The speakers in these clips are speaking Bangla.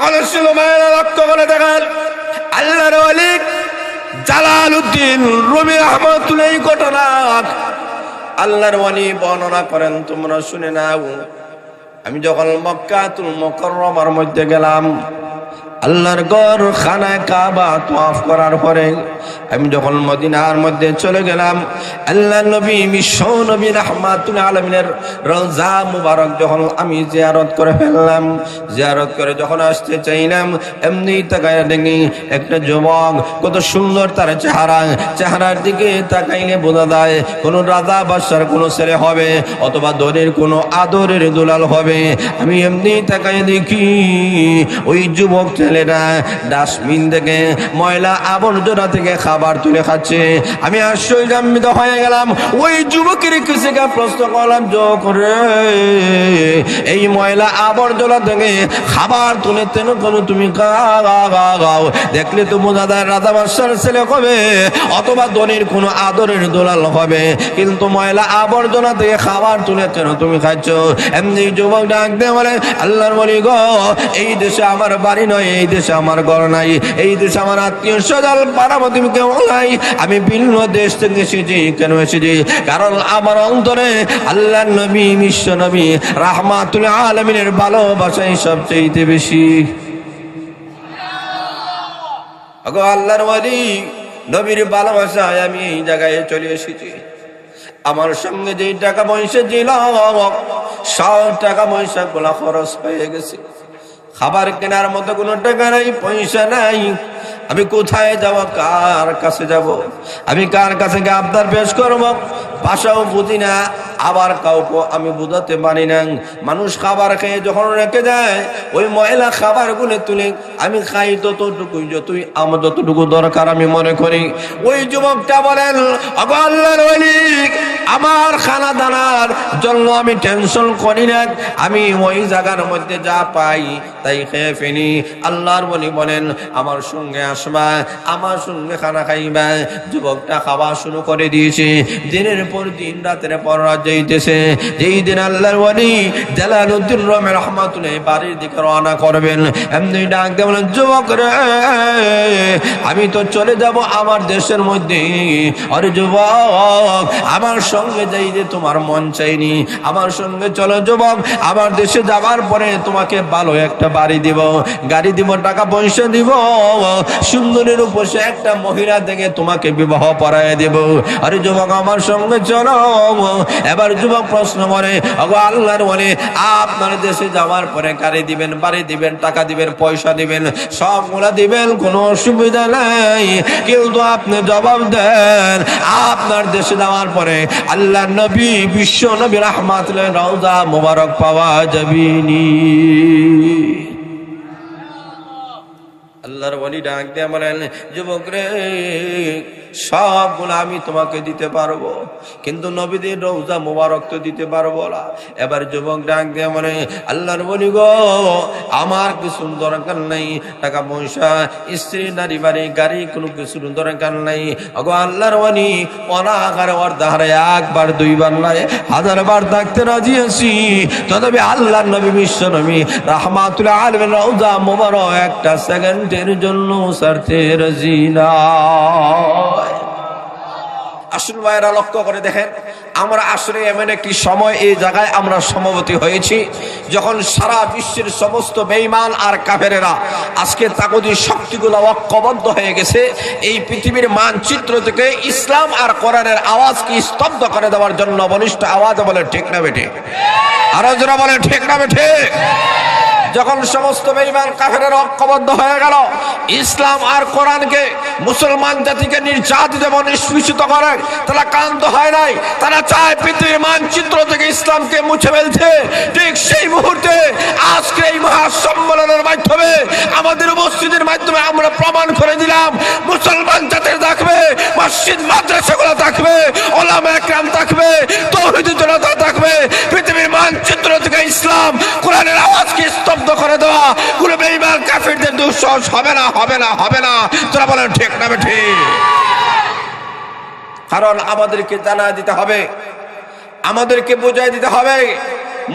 এখন শুধু মায়েরা লক্ষ্য করে দেখেন, আল্লাহর ওলি জালালউদ্দিন রুমি রহমাতুল্লাহ এই ঘটনা আল্লাহর ওলি বর্ণনা করেন, তোমরা শুনে নাও। আমি যখন মক্কাতুল মুকাররমার মধ্যে গেলাম, আল্লাহর ঘর খানা কাবা তওয়াফ করার পরে আমি যখন মদিনার মধ্যে চলে গেলাম, আল্লাহর নবী বিশ্ব নবী রাহমাতুল আলামিনের রওজা মুবারক যখন আমি জিয়ারত করে ফেললাম, জিয়ারত করে যখন আসতে চাইলাম, এমনি তাকায় দেখি একটা যুবক, কত সুন্দর তার চেহারা, চেহারার দিকে তাকাইলে বোঝা যায় কোনো রাজা বাদশার কোনো ছেলে হবে অথবা দরের কোনো আদরের দুলাল হবে। আমি এমনি তাকায় দেখি ওই যুবক ছেলেটা ডাস্টবিন থেকে ময়লা আবর্জনা থেকে খাবার তুলে খাচ্ছে। আমি আশ্চর্যান্বিত হয়ে গেলাম। ওই যুবকের কাছে প্রশ্ন করলাম, যুবক রে, এই ময়লা আবর্জনা থেকে খাবার তুলে তেন কোনো তুমি খাও, দেখলে তো বোঝা যায় রাজা বাদশার ছেলে হবে অথবা ধনীর কোনো আদরের দোলাল হবে, কিন্তু ময়লা আবর্জনা থেকে খাবার তুলে তেন তুমি খাচ্ছ। এমনি যুবক ডাক দিয়ে বলে, আল্লাহর ওলি গো, এই দেশে আমার বাড়ি নয়, এই দেশে আমার ঘর নাই, এই দেশে আমার আত্মীয় স্বজন পাড়াপতি কেউ নাই, আমি ভিন্ন দেশ থেকে এসেছি। কেন এসেছি? কারণ আমার অন্তরে আল্লাহর নবী বিশ্ব নবী রাহমাতুল আলামিনের ভালোবাসাই সবচেয়ে বেশি। ওগো আল্লাহর ওলি, নবীর ভালোবাসায় আমি এই জায়গায় চলে এসেছি। আমার সঙ্গে যেই টাকা পয়সা ছিল সব টাকা পয়সা গুলা খরচ হয়ে গেছে। খাবার কেনার মতো কোনো টাকা নাই, পয়সা নাই। আমি কোথায় যাব, কার কাছে যাব, আমি কার কাছে আবদার পেশ করব? ভাষাও বুঝি না, আবার কাউকে আমি বুঝাতে পারি না। মানুষ খাবার খেয়ে যখন রেখে যায়, ওই ময়লা খাবারগুলো তুলে আমি খাই ততটুকুই, আমার যতটুকু দরকার আমি মনে করি। ওই যুবকটা বলেন, ওগো আল্লাহর ওলি, আমার খানা দানার জন্য আমি টেনশন করি না, আমি ওই জায়গার মধ্যে যা পাই তাই খেয়ে ফেলি। আল্লাহর ওলি বলেন, আমার সঙ্গে আসবা, আমার সঙ্গে খানা খাইবা। যুবকটা খাওয়া শুরু করে দিয়েছে। দিনের পর দিন, রাতের পর রাত যাইতেছে। যেই দিন আল্লাহর ওলি জালালউদ্দিন রুমি রহমাতুল্লাহ বাড়ির দিকে রওনা করবেন, এমনি ডাক দিয়ে বলেন, যুবক রে, আমি তো চলে যাব আমার দেশের মধ্যে। আরে যুবক, আমার সঙ্গে যাই যে তোমার মন চাইনি, আমার সঙ্গে চলো যুবক। আমার দেশে যাবার পরে তোমাকে ভালো একটা বাড়ি দিব, গাড়ি দিব, টাকা পয়সা দিব, সুন্দরের উপর সে একটা মহিলা দেখে তোমাকে বিবাহ পড়ায় দেব। আরে যুবক, আমার সঙ্গে চলো। এবার যুবক প্রশ্ন করে, ওগো আল্লাহর ওলি, আপনার দেশে যাওয়ার পরে গাড়ি দিবেন, বাড়ি দিবেন, টাকা দিবেন, পয়সা দিবেন, সবগুলা দিবেন, কোনো অসুবিধা নাই, কিন্তু আপনি জবাব দেন, আপনার দেশে যাওয়ার পরে আল্লাহর নবী বিশ্ব নবী রাহমাতুল্লাহ রওজা মুবারক পাওয়া যাবেনি? আল্লাহর ওলি ডাক দিয়ে বলেন, যুবক রে, সবগুলো আমি তোমাকে দিতে পারবো, কিন্তু নবীদের রওজা মুবারক তো দিতে পারবো না। এবার যুবক ডাক দিয়ে বলে, আল্লাহর ওলি গো, আমার কিছু দরকার নাই, টাকা পয়সা, স্ত্রী, নারী, বাড়ি, গাড়ি, কোনো কিছুর দরকার নাই। ওগো আল্লাহর ওলি, অনাগারে অর্ধারে একবার দুইবার নয়, 1000 বার থাকতে রাজি আছি, তবে আল্লাহর নবী বিশ্ব নবী রাহমাতুল আলামিন রওজা মুবারক একটা সেকেন্ডের জন্য ছাড়তে রাজি না। আসল ভাইয়েরা, লক্ষ্য করে দেখেন, আমরা আসলে এমন একটি সময় এই জায়গায় আমরা সমবেত হয়েছি যখন সারা বিশ্বের সমস্ত বেঈমান আর কাফেরেরা আজকে তাগুতি শক্তিগুলো ঐক্যবদ্ধ হয়ে গেছে এই পৃথিবীর মানচিত্র থেকে ইসলাম আর কোরআনের আওয়াজকে স্তব্ধ করে দেওয়ার জন্য। বলিষ্ঠ আওয়াজে বলে ঠিক না বেঠে? আরো যারা বলে ঠিক না বেঠে? যখন সমস্ত বেঈমান কাফেররা ঐক্যবদ্ধ হয়ে গেল ইসলাম আর কোরআনকে মুসলমান জাতিকে নির্যাতিত এবং নিষ্পেষিত করে, তারা কান্ত হয় নাই, তারা চায় পৃথিবীর মানচিত্র থেকে ইসলামকে মুছে ফেলতে। ঠিক সেই মুহূর্তে আজকে এই মহাসম্মেলনের মাধ্যমে, আমাদের উপস্থিতির মাধ্যমে আমরা প্রমাণ করে দিলাম, মুসলমান জাতির থাকবে, মসজিদ মাদ্রাসাগুলো থাকবে, ওলামা একরাম থাকবে, তাওহীদের জনতা থাকবে। পৃথিবীর মানচিত্র থেকে ইসলাম কোরআনের আওয়াজকে স্তব্ধ করে দেওয়া কোনো বেঈমান কাফিরদের দুঃসাহস হবে না, হবে না, হবে না। তোরা বলেন ঠিক না ঠিক? কারণ আমাদেরকে জানা দিতে হবে, আমাদেরকে বোঝাই দিতে হবে,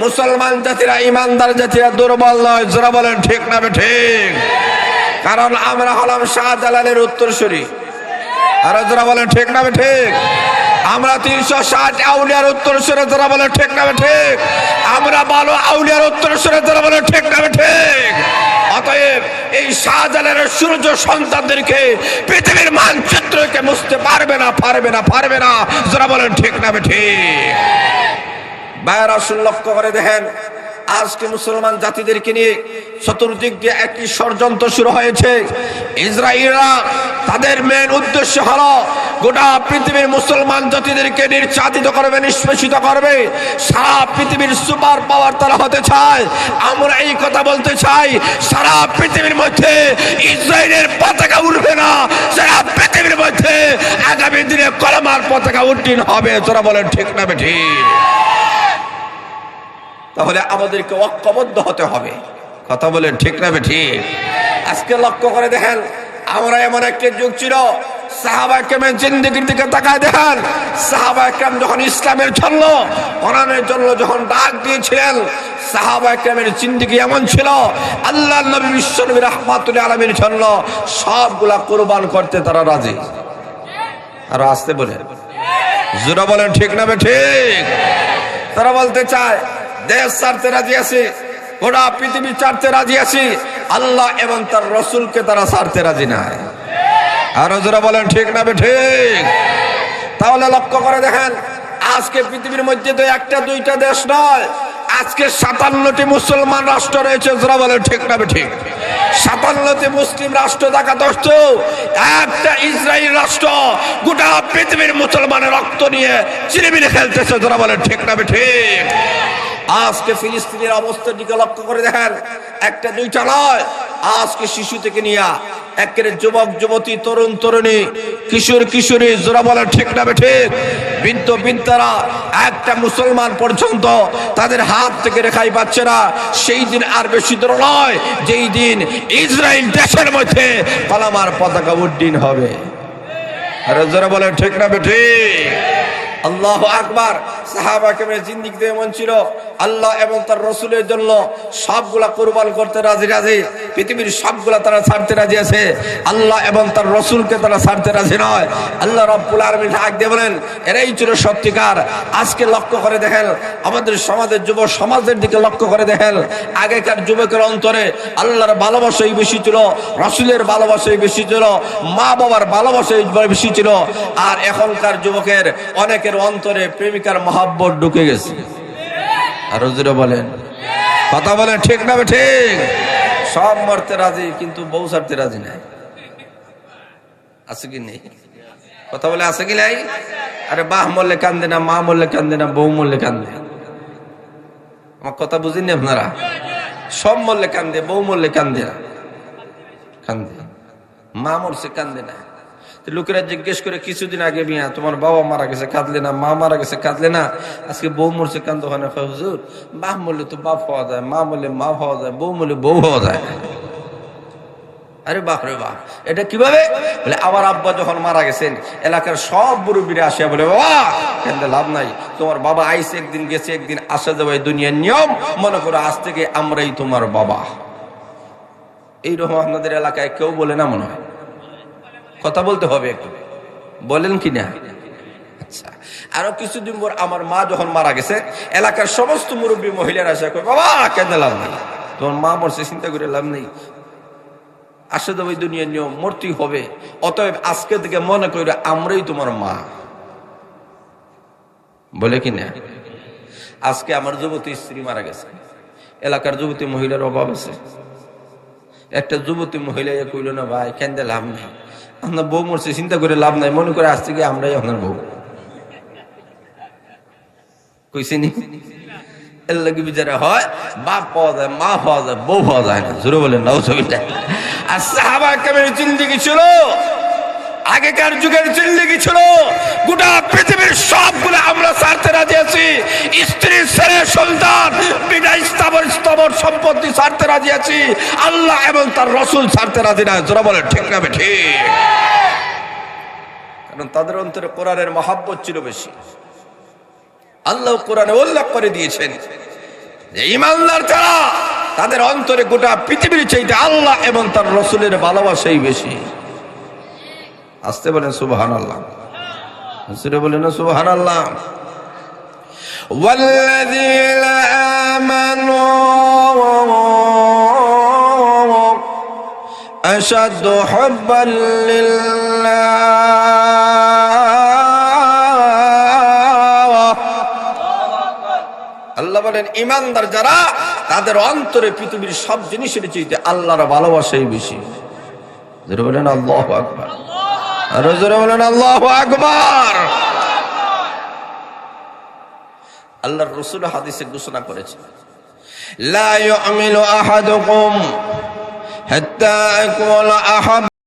মুসলমান জাতিরা, ইমানদার জাতিরা দুর্বল নয়। যারা বলেন ঠিক না ঠিক? কারণ আমরা হলাম শাহজালালের উত্তরসূরি। আর যারা বলেন ঠিক না ঠিক? আমরা 360 আউলিয়ার উত্তরসূরি। যারা বলেন ঠিক না ঠিক? আমরা ভালো আউলিয়ার উত্তরসূরি। যারা বলেন ঠিক না ঠিক? অতএব এই শাহজালালের সূর্য সন্তানদেরকে পৃথিবীর মানচিত্রকে মুছতে পারবে না, পারবে না, পারবে না। যারা বলেন ঠিক না ঠিক? ভাইরা আসুন লক্ষ্য করে দেখেন, আজকে মুসলমান জাতিদেরকে নিয়ে চতুর্দিক দিয়ে একটি ষড়যন্ত্র শুরু হয়েছে। ইসরায়েলরা তাদের মেন উদ্দেশ্য হলো গোটা পৃথিবীর মুসলমান জাতিদেরকে নির্যাতিত করবে, নিষ্পেষিত করবে। সারা পৃথিবীর সুপার পাওয়ার তারা হতে চায়। আমরা এই কথা বলতে চাই, সারা পৃথিবীর মধ্যে ইসরায়েলের পতাকা উঠবে না, সারা পৃথিবীর মধ্যে আগামী দিনে কলমার পতাকা উড্ডীন হবে। তোরা বলেন ঠিক না ঠিক? তাহলে আমাদেরকে ঐক্যবদ্ধ হতে হবে। কথা বলেন ঠিক না ঠিক? আজকে লক্ষ্য করে দেখেন, আমরা এমন একটা যুগ ছিল, সাহাবা কেরামের জিন্দেগির দিকে তাকায় দেখেন। সাহাবা কেরাম যখন ইসলামের জন্য, কোরআনের জন্য যখন ডাক দিয়েছিলেন, সাহাবা কেরামের জিন্দেগি এমন ছিল, আল্লাহ নবী বিশ্বনবী রাহমাতুল আলামিনের জন্য সবগুলা কুরবান করতে তারা রাজি। আর আসতে বলেন, জোরা বলেন ঠিক না ঠিক? তারা বলতে চায় দেশ ছাড়তে রাজি আছি, গোটা পৃথিবী ছাড়তে রাজি আছি, আল্লাহ এবং তার রসুলকে তারা ছাড়তে রাজি নাই। আর যারা বলেন ঠিক না ঠিক? তাহলে লক্ষ্য করে দেখেন, আজকে পৃথিবীর মধ্যে তো একটা দুইটা দেশ নয়, আজকে 57টি মুসলমান রাষ্ট্র রয়েছে। যারা বলেন ঠিক না ঠিক? 57টি মুসলিম রাষ্ট্র থাকা সত্ত্বেও একটা ইসরায়েল রাষ্ট্র গোটা পৃথিবীর মুসলমানের রক্ত নিয়ে চিরিমিরি খেলতেছে। যারা বলেন ঠিক না ঠিক? আজকে ফিলিস্তিনের অবস্থার দিকে লক্ষ্য করে দেখেন, একটা দুইটা নয়, আজকে শিশু থেকে নিয়ে একেবারে যুবক যুবতী, তরুণ তরুণী, কিশোর কিশোরী, যারা বলে ঠিক না ঠিক, বৃদ্ধ বৃদ্ধারা, একটা মুসলমান পর্যন্ত তাদের হাত থেকে রেখাই পাচ্ছে না। সেই দিন আর বেশি দূর নয়, যেই দিন ইসরায়েল দেশের মধ্যে কলমার পতাকা উড্ডীন হবে। আর যারা বলে ঠিক না ঠিক? আল্লাহু আকবার। সাহাবা কেরামের জিন্দেগিতে এমন ছিল, আল্লাহ এবং তার রসুলের জন্য সবগুলা কুরবান করতে রাজি রাজি, পৃথিবীর সবগুলা তারা ছাড়তে রাজি আছে, আল্লাহ এবং তার রসুলকে তারা ছাড়তে রাজি নয়। আল্লাহ রাব্বুল আলামিন ডাক দিয়ে বলেন, এরাই ছিল সত্যিকার। আজকে লক্ষ্য করে দেখেন, আমাদের সমাজের যুব সমাজের দিকে লক্ষ্য করে দেখেন, আগেকার যুবকের অন্তরে আল্লাহর ভালোবাসাই বেশি ছিল, রসুলের ভালোবাসাই বেশি ছিল, মা বাবার ভালোবাসাই বেশি ছিল। আর এখনকার যুবকের অনেকের অন্তরে প্রেমিকার মহব্বত ঢুকে গেছে। আর হুজুরে বলেন, কথা বলেন ঠিক না ঠিক? সব মরতে রাজি, কিন্তু বউ ছাড়তে রাজি নাই। আছে কি নেই? কথা বলে আছে কি নাই? আরে বাহ মরলে কান্দে না, মা মরলে কান্দে না, বউ মরলে কান্দে। আমার কথা বুঝিনি আপনারা? সব মরলে কান্দে, বউ মরলে কান্দে না, কান্দে। মা মরছে কান্দে না। লোকেরা জিজ্ঞেস করে, কিছুদিন আগে মিয়া তোমার বাবা মারা গেছে কাঁদলে না, মা মারা গেছে কাঁদলে না, আজকে বউ মরছে কান্দ হয় না? হুজুর, বাপ মরলে তো বাপ হওয়া যায়, মা মরলে মা হওয়া যায়, বউ মরলে বউ হওয়া যায়। আরে বাপ রে বাপ, এটা কিভাবে? বলে আমার আব্বা যখন মারা গেছেন, এলাকার সব মুরব্বীরা আসিয়া বলে, বাবা কেন্দে লাভ নাই, তোমার বাবা আইসে একদিন, গেছে একদিন, আসা যাওয়া দুনিয়ার নিয়ম, মনে করো আজ থেকে আমরাই তোমার বাবা। এইরকম আপনাদের এলাকায় কেউ বলে না মনে হয়? কথা বলতে হবে একটু, বলেন কি না? আচ্ছা, আরো কিছুদিন পর আমার মা যখন মারা গেছে, এলাকার সমস্ত মুরব্বী মহিলারা আসে, বাবা কেন্দে লাভ নেই, তোমার মা মরছে, চিন্তা করে লাভ নেই, আসে তো ওই দুনিয়ার নিয়ম, মরতেই হবে। অতএব আজকে থেকে মনে করে আমরাই তোমার মা, বলে কি না? আজকে আমার যুবতী স্ত্রী মারা গেছে, এলাকার যুবতী মহিলার অভাব আছে। একটা যুবতী মহিলা কইল না, ভাই কেন্দে লাভ নেই, আপনার বউ মরছে, চিন্তা করে লাভ নাই, মনে করে আজ থেকে আমরাই আপনার বউ। কইছিনি? এর লাগি বিচারা হয়, বাপ পাওয়া যায়, মা পাওয়া যায়, বউ পাওয়া যায় না। জোরে বলেন না ছবিটা। আর সাহাবা কেরামের জিন্দেগি ছিল, আগেকার যুগের জিন্দেগি ছিল, গোটা পৃথিবীর সবগুলো আমরা ছাড়তে রাজি আছি, স্ত্রী ছেলে সন্তান বিনা স্থাবর সম্পত্তি ছাড়তে রাজি আছি, আল্লাহ এবং তার রসুল ছাড়তে রাজি না। জোরে বলেন ঠিক না ঠিক? কারণ তাদের অন্তরে কোরআনের মহব্বত ছিল বেশি। আল্লাহ কোরআনে উল্লেখ করে দিয়েছেন, যে ইমানদার যারা তাদের অন্তরে গোটা পৃথিবীর চাইতে আল্লাহ এবং তার রসুলের ভালোবাসাই বেশি। আসতে বলেন সুবহানাল্লাহ, আসতে বলেন না সুবহানাল্লাহ। والذين آمنوا أشد حبا لله। আল্লাহ বলেন ইমানদার যারা তাদের অন্তরে পৃথিবীর সব জিনিসের চাইতে আল্লাহর ভালোবাসাই বেশি। জোরে বলেন আল্লাহু আকবার, আরো জোরে বলেন আল্লাহু আকবার। আল্লাহর রাসূল হাদিসে ঘোষণা করেছেন, লা ইউমিনু আহাদুকুম হাত্তা আকুলা আহাব